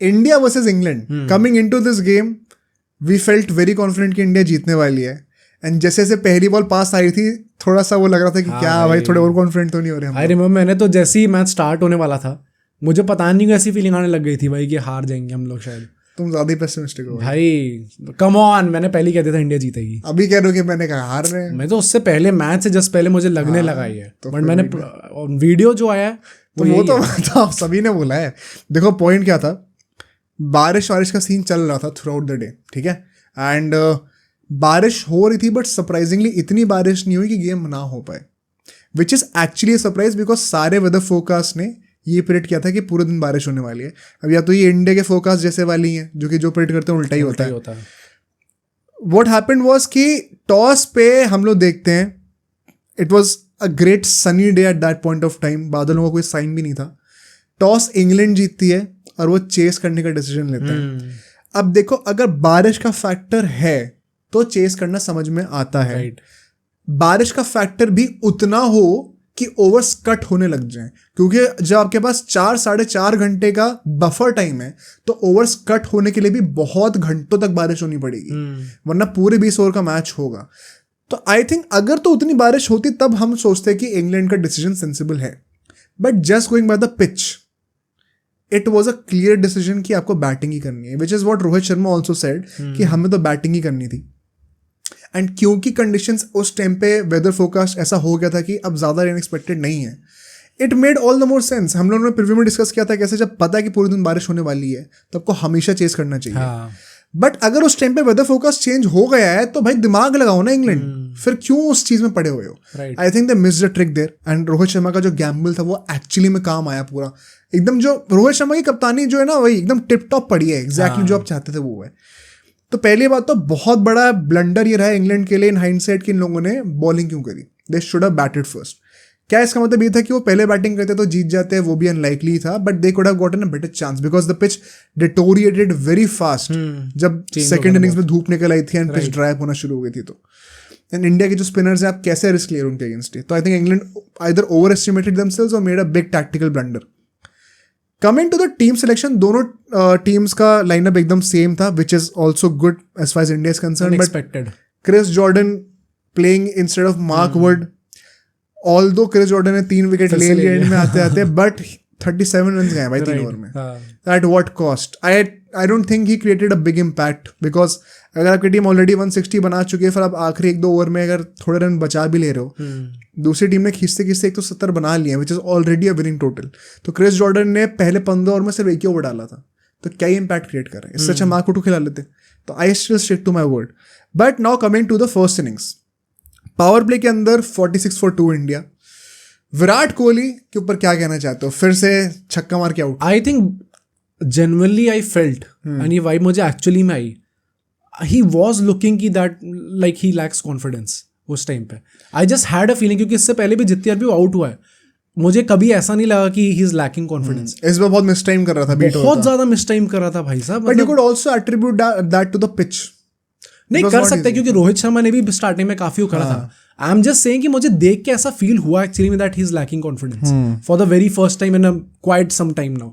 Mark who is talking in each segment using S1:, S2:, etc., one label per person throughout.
S1: India versus England coming into this game we felt very confident कि India जीतने वाली है. एंड जैसे जैसे पहली बॉल पास आई थी थोड़ा सा वो लग रहा था कि क्या भाई थोड़े और कॉन्फिडेंट तो नहीं हो रहे हम.
S2: आई रिमेम्बर मैंने तो जैसे ही मैच स्टार्ट होने वाला था मुझे पता नहीं कैसी फीलिंग आने लग गई थी भाई कि हार जाएंगे हम लोग शायद.
S1: तुम ज्यादा ही पेसिमिस्टिक हो
S2: भाई. कम ऑन, मैंने पहले कह दिया था इंडिया जीतेगी.
S1: अभी कह रहे हो कि मैंने कहा हार रहे हैं.
S2: मैं तो उससे पहले मैच से जस्ट पहले मुझे लगने लगा ही है. बट मैंने वीडियो जो आया
S1: तो वो तो सभी ने बोला है. देखो पॉइंट क्या था, बारिश का सीन चल रहा था थ्रू आउट द डे, ठीक है. एंड बारिश हो रही थी बट सरप्राइजिंगली इतनी बारिश नहीं हुई कि गेम ना हो पाए, which is actually surprise because सारे वेदर फोरकास्ट ने ये प्रेडिक्ट किया था कि पूरे दिन बारिश होने वाली है. अब या तो ये इंडिया के फोरकास्ट जैसे वाली हैं जो कि जो प्रेडिक्ट करते हैं उल्टा ही होता है. व्हाट हैपेंड वाज कि टॉस पे हम लोग देखते हैं it was a great sunny day at that point of time. बादलों का कोई साइन भी नहीं था. टॉस इंग्लैंड जीतती है और वो चेस करने का डिसीजन लेता है. अब देखो अगर बारिश का फैक्टर है तो चेस करना समझ में आता है. बारिश का फैक्टर भी उतना हो कि ओवर्स कट होने लग जाएं, क्योंकि जब आपके पास 4-4.5 घंटे का बफर टाइम है तो ओवर्स कट होने के लिए भी बहुत घंटों तक बारिश होनी पड़ेगी, वरना पूरे 20 ओवर का मैच होगा. तो आई थिंक अगर तो उतनी बारिश होती तब हम सोचते कि इंग्लैंड का डिसीजन सेंसिबल है. But just going by the pitch it was a clear decision कि आपको बैटिंग ही करनी है, which is what Rohit Sharma also said कि हमें तो बैटिंग ही करनी थी. एंड क्योंकि कंडीशंस उस टाइम पे वेदर फोरकास्ट ऐसा हो गया था कि अब ज़्यादा अनएक्सपेक्टेड नहीं है, it made all the more sense. हम लोगों ने प्रीव्यू में डिस्कस किया था कैसे जब पता है कि पूरे दिन बारिश होने वाली है तो आपको हमेशा चेस करना चाहिए. बट अगर उस टाइम पे वेदर फोरकास्ट चेंज हो गया है तो भाई दिमाग लगाओ ना इंग्लैंड, फिर क्यों उस चीज़ में पड़े हुए हो. I think they missed the trick there. And Rohit Sharma का जो गैम्बल था वो एक्चुअली में काम आया पूरा एकदम. जो रोहित शर्मा की कप्तानी जो है ना वही एकदम टिप टॉप पड़ी है, एग्जैक्टली जो आप चाहते थे वो है. तो पहली बात तो बहुत बड़ा ब्लंडर ये रहा इंग्लैंड के लिए इन हाइंडसाइट कि इन लोगों ने बॉलिंग क्यों करी. They should have batted first. क्या इसका मतलब ये था कि वो पहले बैटिंग करते तो जीत जाते, वो भी अनलाइकली था. But they could have gotten a better chance because the pitch deteriorated very fast जब सेकंड इनिंग्स में धूप निकल आई थी एंड पिच ड्राई होना शुरू हो गई थी. तो एंड इंडिया के जो स्पिनर्स हैं आप कैसे रिस्क ले रहे उनके अगेंस्ट. तो I think England either overestimated themselves और made a big tactical blunder. Coming to the team selection, दोनों टीम्स का लाइनअप एकदम सेम था, which is also good as far as India is concerned. But Chris Jordan playing instead of Mark Wood, although Chris Jordan ने 3 wicket ले लिए and में आते आते, बट 37 रन गए भाई 3 ओवर में. At what cost? I don't think he created a big impact because अगर आपकी टीम ऑलरेडी 160 बना चुकी है, फिर आप आखिरी 1-2 ओवर में अगर थोड़े रन बचा भी ले रहे हो, दूसरी टीम ने खींचते खींचते 170 बना लिए हैं, which is already a winning total. तो क्रिस जॉर्डन ने पहले 15 ओवर में सिर्फ 1 ही ओवर डाला था, तो क्या इम्पैक्ट क्रिएट कर रहे हैं. इससे अच्छा मार्क टू खिला लेते. तो I still stick to my word. But now coming to the first innings, power play के अंदर 46 for 2 इंडिया. विराट कोहली के ऊपर क्या कहना चाहते हो? फिर से छक्का मार के out.
S2: I think genuinely I felt and ये वाइब मुझे एक्चुअली में आई. ही वॉज लुकिंग की that like he lakhs confidence उस टाइम पे. I just had a feeling, क्योंकि इससे पहले भी जितनी बार भी वो आउट हुआ है मुझे कभी ऐसा नहीं लगा कि ही इज लैकिंग कॉन्फिडेंस.
S1: इस बार बहुत मिस टाइम कर रहा था,
S2: बहुत ज्यादा मिस टाइम कर रहा था भाई साहब.
S1: But you could also attribute that to the pitch.
S2: नहीं कर सकते क्योंकि रोहित शर्मा ने भी स्टार्टिंग में काफी करा था. आई एम जस्ट सेइंग कि मुझे देख के ऐसा फील हुआ एक्चुअली में that he is lacking confidence for the very first time in a quite some time now.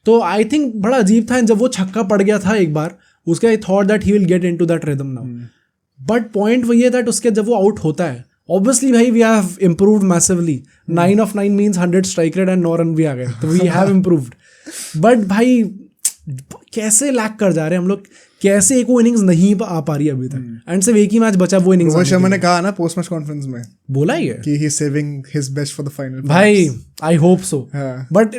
S2: तो आई थिंक बड़ा अजीब था जब वो छक्का पड़ गया था एक बार, उसके I thought that he will get into that rhythm now. But point वही है दैट उसके जब वो आउट होता है, ऑब्वियसली भाई we have improved massively. 9 of 9 means 100 strike rate and 9 run भी आ गए, तो वी हैव इम्प्रूव्ड. बट भाई कैसे लैक कर जा रहे हैं हम लोग, कैसे एक वो इनिंग्स नहीं आ पा रही अभी तक. एंड सिर्फ एक ही मैच बचा वो इनिंग्स.
S1: रोहित शर्मा ने कहा ना पोस्ट मैच कॉन्फ्रेंस में,
S2: बोला ही है
S1: कि he is saving his best for the final.
S2: भाई I hope so. But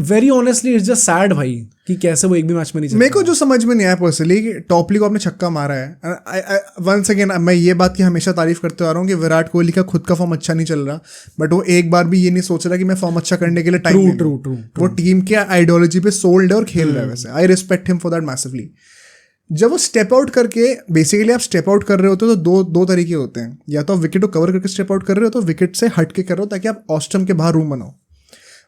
S2: very honestly it's just sad भाई कि कैसे वो एक भी मैच में नहीं चल.
S1: मेरे को जो समझ में नहीं आया पर्सनली कि टॉपली को आपने छक्का मारा है. वंस अगेन मैं ये बात की हमेशा तारीफ करते आ रहा हूँ कि विराट कोहली का खुद का फॉर्म अच्छा नहीं चल रहा, बट वो एक बार भी ये नहीं सोच रहा कि मैं फॉर्म अच्छा करने के लिए टाइम. ट्रू. वो टीम के आइडियोलॉजी पे सोल्ड है और खेल रहा है. वैसे I respect him for that massively. जब वो स्टेप आउट करके, बेसिकली आप स्टेप आउट कर रहे होते हो तो दो तरीके होते हैं. या तो आप विकेट को कवर करके स्टेप आउट कर रहे हो, तो विकेट से हट के कर रहे हो ताकि आप ऑस्टम के बाहर रूम बनाओ.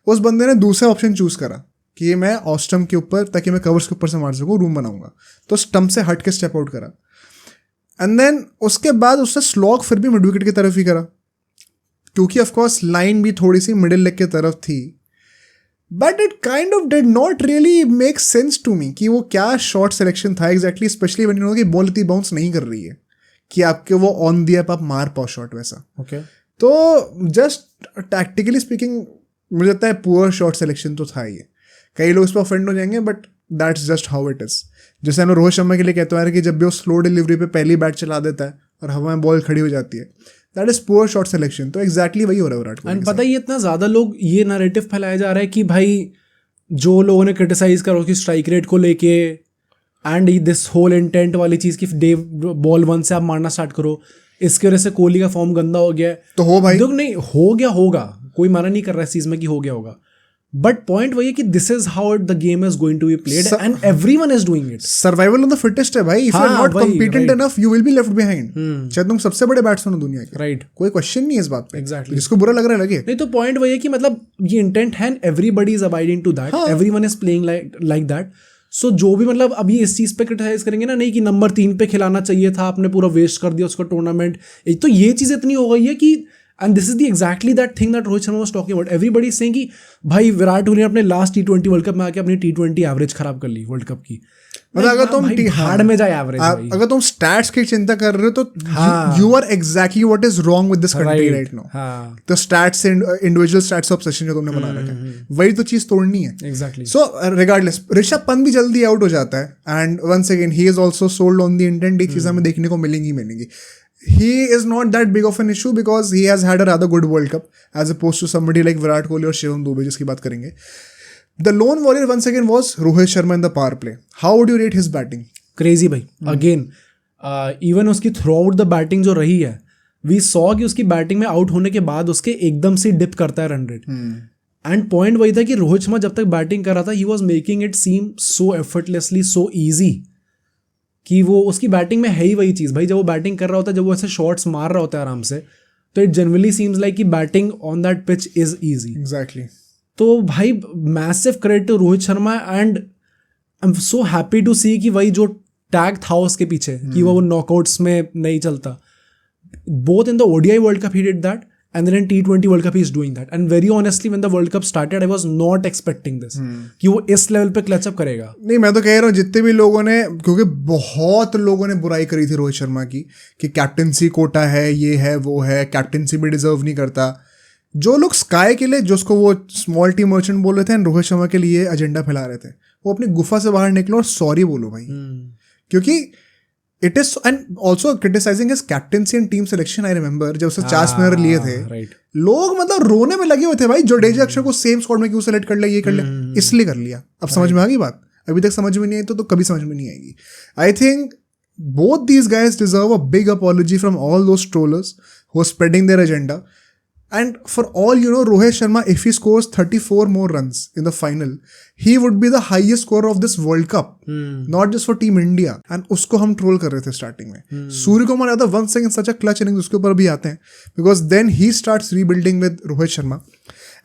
S1: उस बंदे ने दूसरा ऑप्शन चूज करा कि मैं ऑस्टम के ऊपर, ताकि मैं कवर्स के ऊपर से मार सकूँ, रूम बनाऊंगा. तो स्टम्प से हट के स्टेप आउट करा. एंड देन उसके बाद उसने स्लॉग फिर भी मिड विकेट की तरफ ही करा, क्योंकि ऑफकोर्स लाइन भी थोड़ी सी मिडिल लेग की तरफ थी. But it kind of did not really make sense to me कि वो क्या शॉट सिलेक्शन था exactly, specially when you know कि बॉल इतनी बाउंस नहीं कर रही है कि आपके वो ऑन दी आप मार पाओ शॉट वैसा।
S2: ओके,
S1: तो जस्ट टैक्टिकली स्पीकिंग मुझे लगता है पुअर शॉट सिलेक्शन तो था ये। कई लोग इस पर ऑफेंड हो जाएंगे but that's just how it is. जैसे हम रोहित शर्मा के लिए कहते हैं कि जब भी वो स्लो डिलीवरी पे पहली बैट चला देता है और हवा में बॉल खड़ी हो जाती है, that is poor shot selection. तो एग्जैक्टली वही हो रहा है विराट कोहली।
S2: एंड पता ही इतना ज्यादा लोग ये नैरेटिव फैलाया जा रहा है कि भाई जो लोगों ने क्रिटिसाइज करो कि स्ट्राइक रेट को लेके एंड दिस होल इंटेंट वाली चीज की डे बॉल 1 से आप मारना स्टार्ट करो, इसकी वजह से कोहली का फॉर्म गंदा हो गया है।
S1: तो हो भाई,
S2: देखो नहीं हो गया होगा, कोई माना नहीं कर रहा है इस चीज में कि हो गया होगा, बट पॉइंट वही है कि this is how the game is going to be played and everyone is doing it.
S1: Survival of the fittest है भाई। If you are not competent enough you will be left behind. चाहे तुम सबसे बड़े batsman हो दुनिया के,
S2: right,
S1: कोई क्वेश्चन नहीं है इस बात पे।
S2: एग्जैक्टली,
S1: जिसको बुरा लग रहा है लगे।
S2: नहीं तो पॉइंट वही है कि मतलब ये इंटेंट है, everybody is abiding to that, everyone is playing like that. So जो भी मतलब अभी इस चीज पे क्रिटिसाइज करेंगे ना, नहीं कि नंबर 3 पे खिलाना चाहिए था, आपने पूरा वेस्ट कर दिया उसका टूर्नामेंट, एक तो ये चीज इतनी हो गई है कि and this is the exactly that thing that Rohit Sharma was talking about. Everybody is saying कि भाई विराट कोहली ने अपने लास्ट T20 वर्ल्ड कप में आके अपनी T20 एवरेज खराब कर ली वर्ल्ड कप की।
S1: मतलब अगर तुम
S2: हार्ड में जाए एवरेज,
S1: अगर तुम स्टैट्स की चिंता कर रहे हो तो you are exactly what is wrong with this country right now. तो स्टैट्स इंडिविजुअल स्टैट्स ऑब्सेशन जो तुमने बना रखा है वही तो चीज तोड़नी है।
S2: Exactly.
S1: So regardless Rishabh Pant भी जल्दी आउट हो जाता है and once again he is also sold on the intent. ये चीजें हमें देखने को मिलेंगी। He is not that big of an issue because he has had a rather good World Cup as opposed to somebody like Virat Kohli or Shivam Dube जिसकी बात करेंगे। The lone warrior once again was Rohit Sharma in the power play. How would you rate his batting?
S2: Crazy भाई, again even उसकी through out the batting जो रही है, we saw कि उसकी बैटिंग में आउट होने के बाद उसके एकदम से डिप करता है रन रेट। एंड पॉइंट वही था कि रोहित शर्मा जब तक बैटिंग कर रहा था he was making it seem so effortlessly, so easy कि वो उसकी बैटिंग में है ही वही चीज़ भाई। जब वो बैटिंग कर रहा होता है, जब वो ऐसे शॉट्स मार रहा होता है आराम से, तो इट जनरली सीम्स लाइक कि batting on that pitch is easy.
S1: Exactly.
S2: तो भाई massive credit to Rohit Sharma and I am so happy to see कि वही जो टैग था उसके पीछे कि वो नॉकआउट्स में नहीं चलता। Both in the ODI world cup he did that and then in T20 World Cup he is doing that. And very honestly when the World Cup started I was not expecting this कि वो इस level पे clutch up करेगा।
S1: नहीं मैं तो कह रहा हूँ जितने भी लोगों ने, क्योंकि बहुत लोगों ने बुराई करी थी रोहित शर्मा की कि कैप्टनसी कोटा है, ये है वो है, कैप्टनसी भी डिजर्व नहीं करता। जो लोग स्काई के लिए, जो उसको वो स्मॉल टीम मर्चेंट बोल रहे थे, रोहित शर्मा के लिए एजेंडा फैला रहे थे, वो अपनी गुफा से बाहर निकलो और सॉरी बोलो भाई। क्योंकि it is and also criticising his captaincy and team selection. I remember जब उसने 4 स्पिनर लिए थे, लोग मतलब रोने में लगे हुए थे भाई, जडेजा अक्षर को सेम स्क्वाड में क्यों सेलेक्ट कर लिया, ये कर लिया, इसलिए कर लिया। अब समझ में आ गई बात, अभी तक समझ में नहीं आई तो कभी समझ में नहीं आएगी। I think both these guys deserve a big apology from all those trollers who are spreading their agenda. And for all you know, Rohit Sharma, if he scores 34 more runs in the final, he would be the highest scorer of this World Cup, not just for Team India. And उसको हम troll कर रहे थे starting में। Surya Kumar Yadav once again such a clutch innings उसके ऊपर भी आते हैं, because then he starts rebuilding with Rohit Sharma.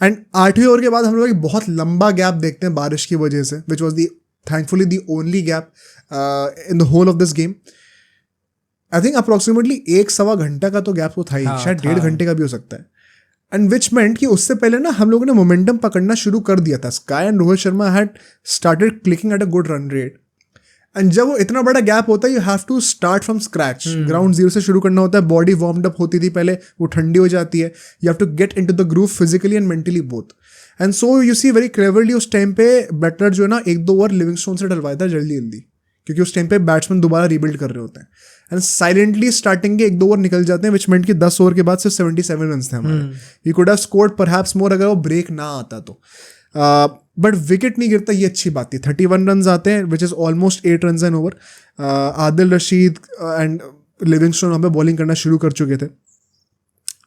S1: And 8वें ओवर के बाद हम लोग एक बहुत लंबा गैप देखते हैं बारिश की वजह से, which was thankfully the only gap in the whole of this game. I think approximately 1-1.25 घंटा का तो गैप तो था ही, शायद 1.5 घंटे का भी हो सकता है। एंड विच मेंट कि उससे पहले ना हम लोगों ने मोमेंटम पकड़ना शुरू कर दिया था। SKY and Rohit Sharma had started clicking at a good run rate. And जब वो इतना बड़ा गैप होता है, you have to start from scratch, ground zero से शुरू करना होता है। बॉडी वार्म्ड अप होती थी पहले, वो ठंडी हो जाती है, you have to get into the groove physically and mentally both. And so you see very cleverly उस टाइम पे बैटर जो है ना 1-2 ओवर लिविंगस्टोन से डलवाया था जल्दी जल्दी, क्योंकि उस टाइम पे बैट्समैन दोबारा रीबिल्ड कर रहे होते हैं। एंड साइलेंटली स्टार्टिंग के 1-2 ओवर निकल जाते हैं, विच मेंट कि 10 ओवर के बाद सिर्फ 77 रन थे हमारे। We could have scored perhaps more अगर वो ब्रेक ना आता तो, बट विकेट नहीं गिरता, ये अच्छी बात थी। 31 रन आते हैं, which is almost 8 run an over. Adil Rashid and Livingstone वहाँ पे बॉलिंग करना शुरू कर चुके थे।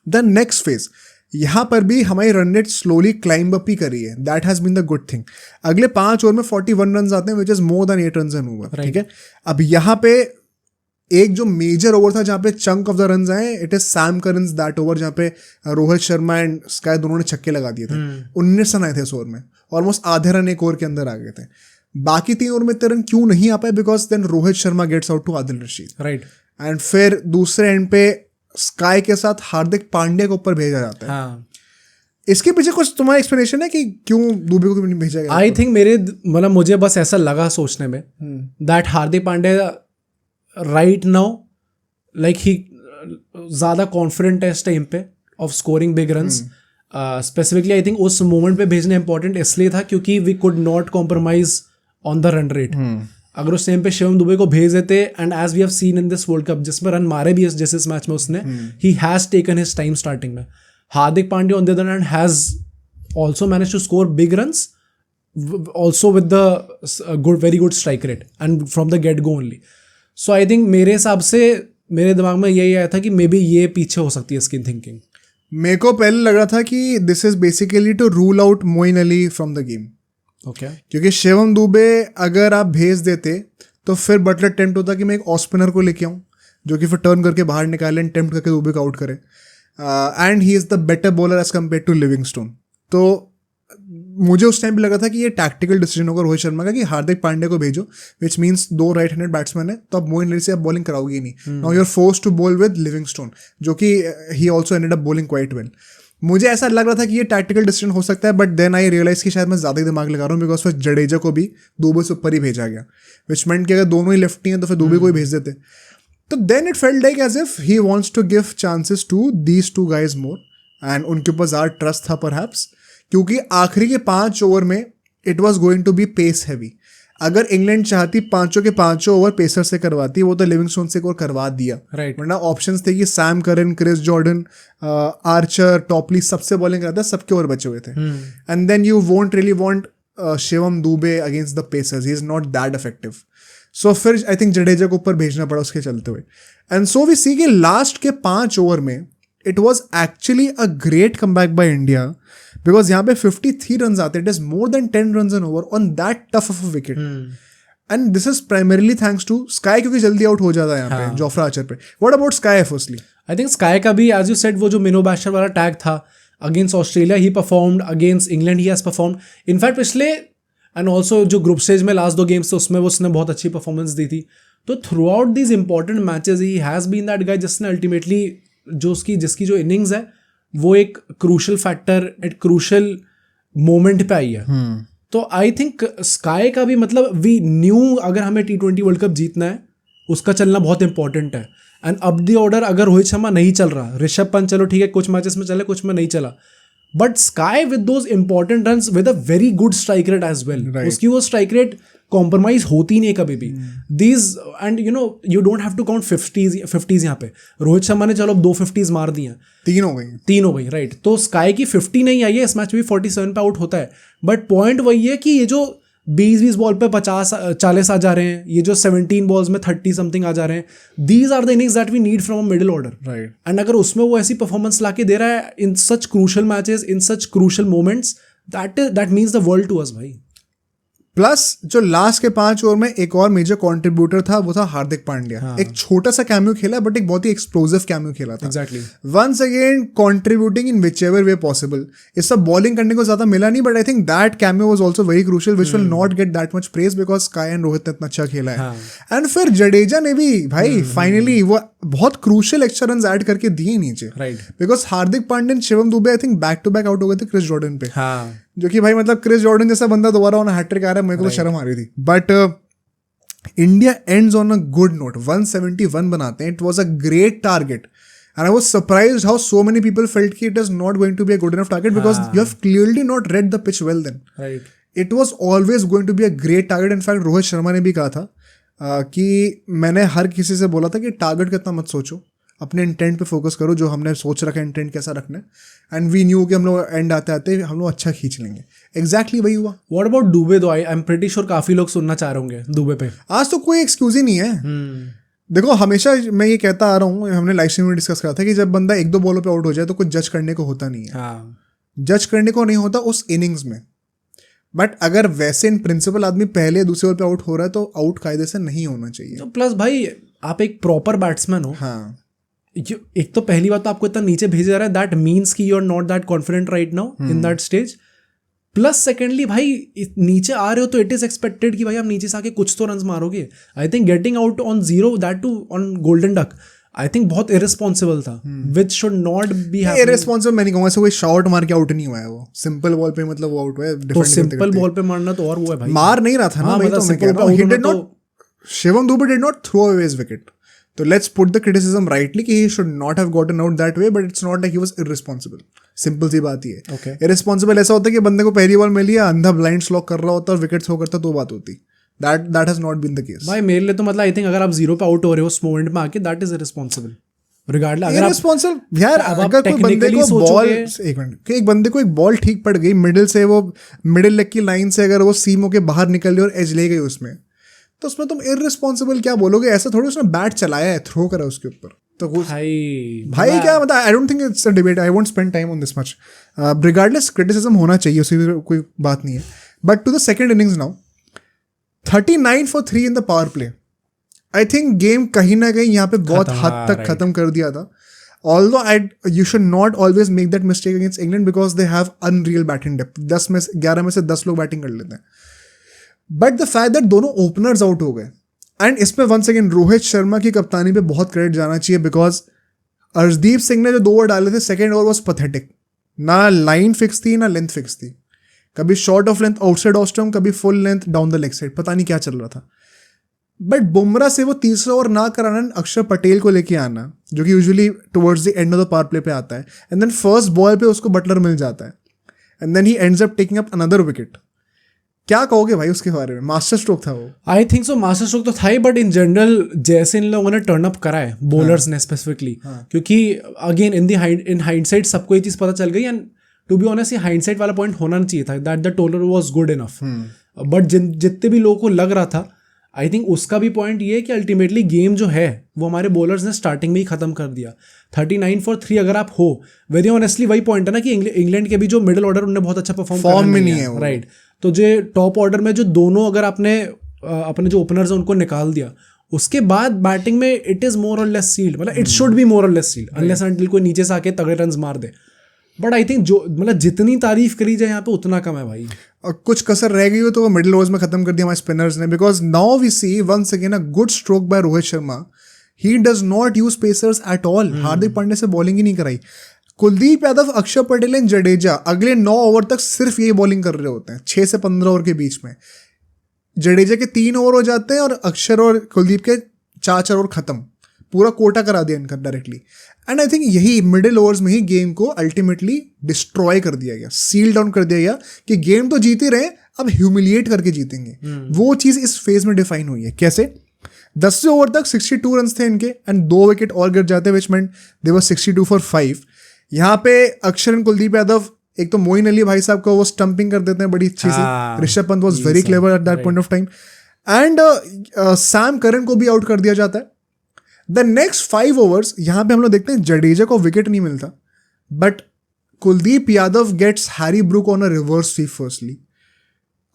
S1: द नेक्स्ट फेज, यहाँ पर भी हमारी run rate slowly climb up ही करी है। That has been the good thing. अगले 5 ओवर में 41 रन आते हैं, which is more than 8 run an over. ठीक है, अब यहाँ पे एक जो मेजर ओवर था जहाँ पे चंक ऑफ द रन आए, it is Sam Curran's that over, जहाँ पे रोहित शर्मा एंड स्काई दोनों ने छक्के लगा दिए थे। 19 रन आए थे इस ओवर में, ऑलमोस्ट आधे रन एक ओवर के अंदर आ गए थे। बाकी 3 ओवर में इतने रन क्यों नहीं आ पाए? Because then Rohit Sharma gets out to Adil Rashid, right. And फिर दूसरे एंड पे स्काई के साथ हार्दिक पांड्या के ऊपर भेजा जाता है। इसके पीछे कुछ तुम्हारा एक्सप्लेनेशन है कि क्यों दुबे को नहीं भेजा गया?
S2: आई थिंक मतलब मुझे बस ऐसा लगा सोचने में that Hardik Pandya right now like he ज़्यादा कॉन्फिडेंट है इस टाइम पे off scoring big runs. Specifically I think उस मोमेंट पे भेजना इंपॉर्टेंट इसलिए था क्योंकि we could not compromise on the run rate. अगर उस टाइम पे शिवम दुबे को भेज देते and as we have seen in this world cup जिसमें रन मारे भी जैसे इस मैच में उसने, he has taken his time starting में. Hardik Pandya on the other hand has also manage to score big runs also with the very good strike rate and from the get go only. So I think मेरे हिसाब से मेरे दिमाग में यही आया था कि मे बी ये पीछे हो सकती है इसकी थिंकिंग.
S1: मेरे को पहले लग रहा था कि this is basically to rule out Moeen Ali from the game.
S2: Okay.
S1: क्योंकि शिवम दुबे अगर आप भेज देते तो फिर बटलर टेम्प्ट होता कि मैं एक ऑफ स्पिनर को लेके आऊँ जो कि फिर टर्न करके बाहर निकाले एंड टेम्प्ट करके दुबे को आउट करे. And he is the better bowler as compared to Livingstone. तो मुझे उस टाइम पे लगा था कि ये टैक्टिकल डिसीजन होगा रोहित शर्मा का कि हार्दिक पांड्या को भेजो, which means 2 right handed batsman है तो अब मोइन अली से आप बॉलिंग कराओगे नहीं. Now you are forced to bowl with Livingstone जो कि he also ended up bowling quite well. मुझे ऐसा लग रहा था कि ये टैक्टिकल डिसीजन हो सकता है, बट देन आई रियलाइज कि शायद मैं ज़्यादा ही दिमाग लगा रहा हूँ बिकॉज फिर जडेजा को भी दुबे से ऊपर ही भेजा गया, विच मींट कि अगर दोनों ही लेफ्टी हैं तो फिर दुबे को ही भेज देते. तो then it felt like as if he wants to give chances to these 2 guys more and उनके ऊपर ज़्यादा ट्रस्ट था परहैप्स, क्योंकि आखिरी के 5 ओवर में it was going to be pace heavy. अगर इंग्लैंड चाहती 5 के 5 ओवर पेसर से करवाती, वो तो लिविंगस्टोन से करवा दिया.
S2: राइट.
S1: वरना ऑप्शंस थे कि Sam Curran, Chris Jordan, Archer, Topley सबसे बॉलिंग कराता, सबके ओवर बचे हुए थे. And then you won't really want Shivam Dube against the pacers, he is not that effective. So फिर आई थिंक जडेजा को ऊपर भेजना पड़ा उसके चलते हुए. एंड सो वी सी कि लास्ट के 5 ओवर में it was actually a great comeback by India because यहाँ पे 53 रन आते, it is more than 10 run an over on that tough of a wicket. And this is primarily thanks to Sky क्योंकि जल्दी out हो जाता है यहाँ पे जोफ्रा आर्चर पे. What about Sky firstly?
S2: I think Sky का भी एज यू सेड वो जो मिनो बैशर वाला टैग था against Australia he performed, against England he has performed. In fact पिछले एंड ऑल्सो जो ग्रुप स्टेज में लास्ट 2 गेम्स थे उसमें वो उसने बहुत अच्छी परफॉर्मेंस दी थी. तो throughout these important matches ही हैज़ बीन दैट गाय जिसने अल्टीमेटली जो जिसकी जो इनिंग्स है वो एक क्रूशल फैक्टर एक क्रूशल मोमेंट पे आई है. तो आई थिंक स्काई का भी मतलब वी न्यू अगर हमें T20 वर्ल्ड कप जीतना है उसका चलना बहुत इंपॉर्टेंट है. एंड अब द ऑर्डर अगर रोहित शर्मा नहीं चल रहा, ऋषभ पंत चलो ठीक है कुछ मैचेस में चले कुछ में नहीं चला, but Sky with those important runs with a very good strike rate as well. उसकी वो स्ट्राइक रेट कॉम्प्रोमाइज होती नहीं कभी भी. These and you don't have to count 50s यहाँ पे. रोहित शर्मा ने चलो 2 50s मार दी हैं,
S1: 3 हो गई
S2: राइट. तो स्काई की 50 नहीं आई है इस मैच में भी 47 पे आउट होता है. बट पॉइंट वही है कि ये जो 20 बॉल पे 40 आ जा रहे हैं, ये जो 17 बॉल्स में 30 समथिंग आ जा रहे हैं, these are the innings that we need from a middle order.
S1: Right.
S2: And अगर उसमें वो ऐसी परफॉर्मेंस ला के दे रहा है in such crucial matches in such crucial moments, that means the world to us भाई.
S1: प्लस जो लास्ट के 5 ओवर में एक और मेजर कंट्रीब्यूटर था वो था हार्दिक पांड्या. एक छोटा सा कैमियो खेला बट एक बहुत ही एक्सप्लोसिव कैमियो खेला था.
S2: Exactly.
S1: Once again contributing in whichever way possible. इस सब बॉलिंग करने को ज्यादा मिला नहीं but I think that cameo was also very crucial which will not get that much praise because Sky and Rohit ने इतना अच्छा खेला है. एंड फिर जडेजा ने भी भाई फाइनली वो बहुत क्रूशियल एक्स्ट्रा रन ऐड करके दिए नीचे.
S2: Right.
S1: Because Hardik Pandya, Shivam Dube I think back to back out हो गए थे क्रिस जॉर्डन पे. जो कि भाई मतलब क्रिस जॉर्डन जैसा बंदा दोबारा ऑन हैट्रिक आ रहा है, मेरे को तो शर्म आ रही थी. But India ends on a good note. 171 बनाते हैं. It was a great target and I was surprised how so many people felt कि it is not going to be a good enough target because you have clearly not read the pitch well then.
S2: Right.
S1: It was always going to be a great target. In fact Rohit Sharma ने भी कहा था कि मैंने हर किसी से बोला था कि टारगेट कितना मत सोचो, अपने इंटेंट पे फोकस करो, जो हमने सोच रखा है इंटेंट कैसा रखना है. एंड वी न्यू कि हम लोग एंड आते आते हम लोग अच्छा खींच लेंगे. एग्जैक्टली वही हुआ.
S2: व्हाट अबाउट दुबे दो? आई एम प्रीटी श्योर काफी लोग सुनना चाह रहे होंगे दुबे पे.
S1: आज तो कोई एक्सक्यूज ही नहीं है. देखो हमेशा मैं ये कहता आ रहा हूँ, हमने लाइव स्ट्रीम में डिस्कस करा था कि जब बंदा 1-2 बॉलों पे आउट हो जाए तो कुछ जज करने को होता नहीं है. जज करने को नहीं होता उस इनिंग्स में. बट अगर वैसे इन प्रिंसिपल आदमी पहले दूसरे ओवर पे आउट हो रहा है तो आउट कायदे से नहीं होना चाहिए.
S2: तो प्लस भाई आप एक प्रॉपर बैट्समैन हो.
S1: हाँ.
S2: एक तो पहली बात तो आपको इतना नीचे भेजा जा रहा है, दैट मीन्स कि you are not that confident right now in that stage. Plus secondly भाई नीचे आ रहे हो तो इट इज एक्सपेक्टेड कि भाई आप नीचे से आके कुछ तो रन मारोगे. I think getting out on 0 that too on golden duck, I think बहुत इररिस्पॉन्सिबल था, which should not be happening.
S1: Irresponsible मैं नहीं कहूंगा, ऐसे कोई शॉट मार के आउट नहीं हुआ है, वो सिंपल बॉल पे मतलब वो आउट हुआ है।
S2: तो सिंपल बॉल पे मारना तो और वो है भाई,
S1: मार नहीं रहा था ना, वही तो मैं कह रहा हूं। He did not, Shivam Dube did not throw away his wicket. तो let's put the criticism rightly कि he should not have gotten out that way, but it's not like he was irresponsible. Simple सी बात ही है।
S2: Okay.
S1: इररिस्पॉन्सिबल ऐसा होता है कि बंदे को पहली बॉल मिली है, अंधा ब्लाइंड स्लॉक कर रहा होता और विकेट थ्रो करता, तो बात होती। That has not been the case.
S2: भाई मेरे लिए तो मतलब आई थिंक अगर आप 0 पे आउट हो रहे हो उस मोमेंट में आके, दैट इज इररिस्पॉन्सिबल रिगार्डलेस। अगर
S1: आप यार अगर कोई बंदे को बॉल, एक मिनट, एक बंदे को एक बॉल ठीक पड़ गई मिडिल से, वो मिडिल लेग की लाइन से अगर वो सीमो के बाहर निकल गई और एज ले गई उसमें, तो उसमें तुम इररिस्पॉन्सिबल क्या बोलोगे? ऐसा थोड़ी उसने बैट चलाया है, थ्रो करा उसके ऊपर, तो भाई क्या मतलब, I don't think it's a debate, I won't spend time on this much. Regardless criticism होना चाहिए, उसकी कोई बात नहीं है। But to the second innings now, 39 for 3 in the power play, I think game कहीं ना कहीं यहाँ पे बहुत हद तक खत्म कर दिया था। Although you should not always make that mistake against England because they have unreal batting depth. 11 में से 10 लोग बैटिंग कर लेते हैं। बट द फैक्ट दैट दोनों ओपनर्स आउट हो गए, एंड इसमें वंस अगेन रोहित शर्मा की कप्तानी पे बहुत क्रेडिट जाना चाहिए, बिकॉज अर्शदीप सिंह ने जो 2 ओवर डाले थे, सेकेंड ओवर वॉज पैथेटिक। ना लाइन फिक्स थी ना लेंथ फिक्स थी, कभी short of length outside off stump, कभी full length down the leg side, पता नहीं क्या चल रहा था। बट बुमराह से वो तीसरा ओवर ना कराना, अक्षर पटेल को लेके आना, जो कि usually towards the end of the power play पे आता है, एंड देन फर्स्ट बॉल पे उसको बटलर मिल जाता है, and then he ends up taking up another wicket. क्या कहोगे भाई उसके बारे में? मास्टर स्ट्रोक था वो।
S2: I think so, master stroke तो था ही, बट इन जनरल जैसे इन लोगों ने टर्न अप करा है बॉलर्स ने स्पेसिफिकली, क्योंकि अगेन इन हाइंडसाइट सबको ये चीज़ पता चल गई, एंड टू बी ऑनेस्ट ये हाइंडसाइट वाला पॉइंट होना नहीं चाहिए था, that the total was good enough. But जितने भी लोगों को लग रहा था, आई थिंक उसका भी पॉइंट ये है कि अल्टीमेटली गेम जो है वो हमारे बॉलर्स ने स्टार्टिंग में ही खत्म कर दिया। 39 for 3 अगर आप हो, वेरी ऑनेस्टली वही पॉइंट है ना कि इंग्लैंड के भी जो मिडिल ऑर्डर उन्होंने बहुत अच्छा परफॉर्म
S1: में नहीं है,
S2: राइट। तो जो टॉप ऑर्डर में जो दोनों अगर आपने अपने जो ओपनर्स हैं उनको निकाल दिया, उसके बाद बैटिंग में इट इज मोर और लेस सील्ड, मतलब इट शुड बी मोर और लेस सील्ड अनलेस अनटिल कोई नीचे से आके तगड़े रन मार दे। बट आई थिंक जो मतलब जितनी तारीफ करी जाए यहाँ पे उतना कम है भाई।
S1: और कुछ कसर रह गई हो तो वो मिडिल ओवर्स में खत्म कर दिया हमारे स्पिनर्स ने, because now we see once again a good stroke by Rohit Sharma. He does not use pacers at all. Hardik Pandya से बॉलिंग ही नहीं कराई। कुलदीप यादव, अक्षर पटेल एंड जडेजा अगले 9 ओवर तक सिर्फ यही बॉलिंग कर रहे होते हैं, 6 से 15 ओवर के बीच में। जडेजा के 3 ओवर हो जाते हैं और अक्षर और कुलदीप के 4 ओवर खत्म, पूरा कोटा करा दिया इनका डायरेक्टली। एंड आई थिंक यही मिडिल ओवर्स में ही गेम को अल्टीमेटली डिस्ट्रॉय कर दिया गया, सील डाउन कर दिया गया कि गेम तो जीत ही रहे, अब ह्यूमिलिएट करके जीतेंगे। वो चीज़ इस फेज में डिफाइन हुई है। कैसे? 10वें ओवर तक 62 रन थे इनके एंड 2 विकेट और गिर जाते, विच मेंट दे वर 62 for 5। यहाँ पे अक्षर एंड कुलदीप यादव, एक तो मोइन अली भाई साहब को वो स्टंपिंग कर देते हैं बड़ी अच्छी सी। Rishabh Pant was very clever at that point of time, and Sam Curran को भी आउट कर दिया जाता है। द नेक्स्ट 5 ओवर्स यहाँ पे हम लोग देखते हैं जडेजा को विकेट नहीं मिलता, but Kuldeep Yadav gets Harry Brook on a reverse sweep firstly.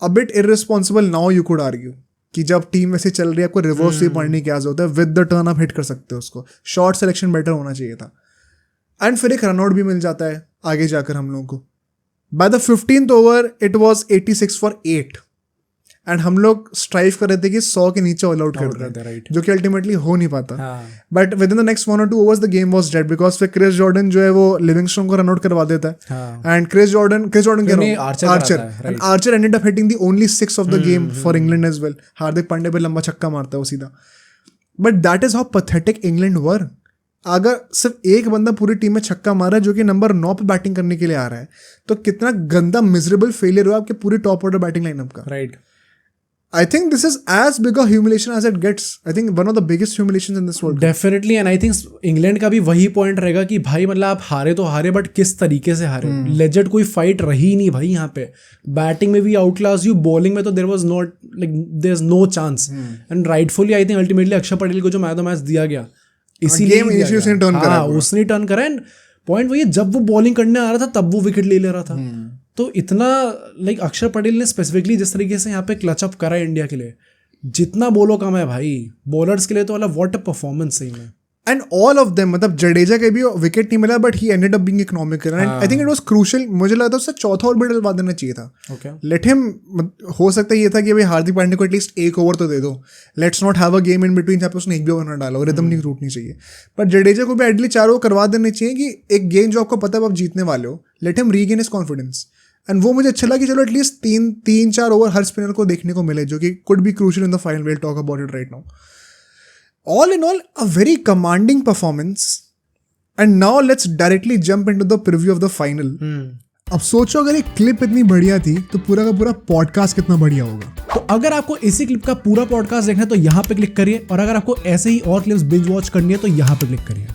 S1: A bit irresponsible now you could argue कि जब टीम वैसे चल रही है आपको रिवर्स स्वीप मारने की क्या जरूरत है, विद द टर्न आप हिट कर सकते हो उसको, शॉर्ट सिलेक्शन बेटर होना चाहिए था। एंड फिर एक रनआउट भी मिल जाता है आगे जाकर हम लोगों को। By the 15th over it was 86 for 8 and हम लोग स्ट्राइव कर रहे थे कि 100 के नीचे ऑल आउट कर दें, right. जो कि अल्टीमेटली हो नहीं पाता। But within the next 1 or 2 overs the game was dead, because फिर क्रिस जॉर्डन जो है वो लिविंगस्टोन को रनआउट करवा देता है, एंड क्रिस जॉर्डन के Archer ended up hitting the only 6 of the game for England as well. Hardik Pandya पे लंबा छक्का मारता है वो सीधा। But that is how pathetic England were. अगर सिर्फ एक बंदा पूरी टीम में छक्का मारा है जो कि नंबर 9 पे बैटिंग करने के लिए आ रहा है, तो कितना गंदा मिजरेबल फेलियर हुआ आपके पूरे टॉप ऑर्डर बैटिंग लाइनअप का।
S2: Right.
S1: I think this is as big a humiliation as it gets. I think one of the biggest humiliations in this world.
S2: Definitely, and I think England का भी वही point रहेगा कि भाई मतलब आप हारे तो हारे, बट किस तरीके से हारे। लेजेंड कोई फाइट रही नहीं भाई यहाँ पे। बैटिंग में भी आउट क्लास यू, बॉलिंग में तो there was not like there is no chance. And rightfully I think ultimately Axar Patel को जो मैन ऑफ द मैच दिया गया, इसीलिए उसने टर्न करा। एंड पॉइंट वही, जब वो बॉलिंग करने आ रहा था तब वो विकेट ले रहा था। तो इतना लाइक अक्षर पटेल ने स्पेसिफिकली जिस तरीके से यहाँ पे क्लच अप करा है इंडिया के लिए, जितना बोलो कम है भाई। बॉलर्स के लिए तो मतलब व्हाट अ परफॉर्मेंस सही में।
S1: एंड ऑल ऑफ देम, मतलब जडेजा के भी विकेट नहीं मिला but he ended up being economical and I think it was crucial. मुझे लगा था उससे चौथा ओवर भी डलवा देना चाहिए था. लेट हिम, हो सकता है ये था कि भाई हार्दिक पांड्या को एटलीस्ट एक ओवर तो दे दो, let's not have a game in between जहाँ पे उसने एक भी ओवर ना डाला, रिदम नहीं टूटनी चाहिए. पर जडेजा को भी एटलीस्ट 4 ओवर करवा देने चाहिए कि एक गेम जो आपको पता है आप जीतने वाले हो, let him regain his confidence. And वो मुझे अच्छा लगा कि चलो एटलीस्ट 3-4 ओवर हर स्पिनर को देखने को मिले, जो कि could be crucial in the final. Will talk about it right now. All in all, a very commanding performance. And now let's directly jump into the preview of the final. अब सोचो अगर एक क्लिप इतनी बढ़िया थी तो पूरा का पूरा पॉडकास्ट कितना बढ़िया होगा.
S2: तो अगर आपको इसी क्लिप का पूरा पॉडकास्ट देखना है तो यहाँ पे क्लिक करिए, और अगर आपको ऐसे ही और क्लिप्स बिंज वॉच करनी है तो यहाँ पे क्लिक करिए.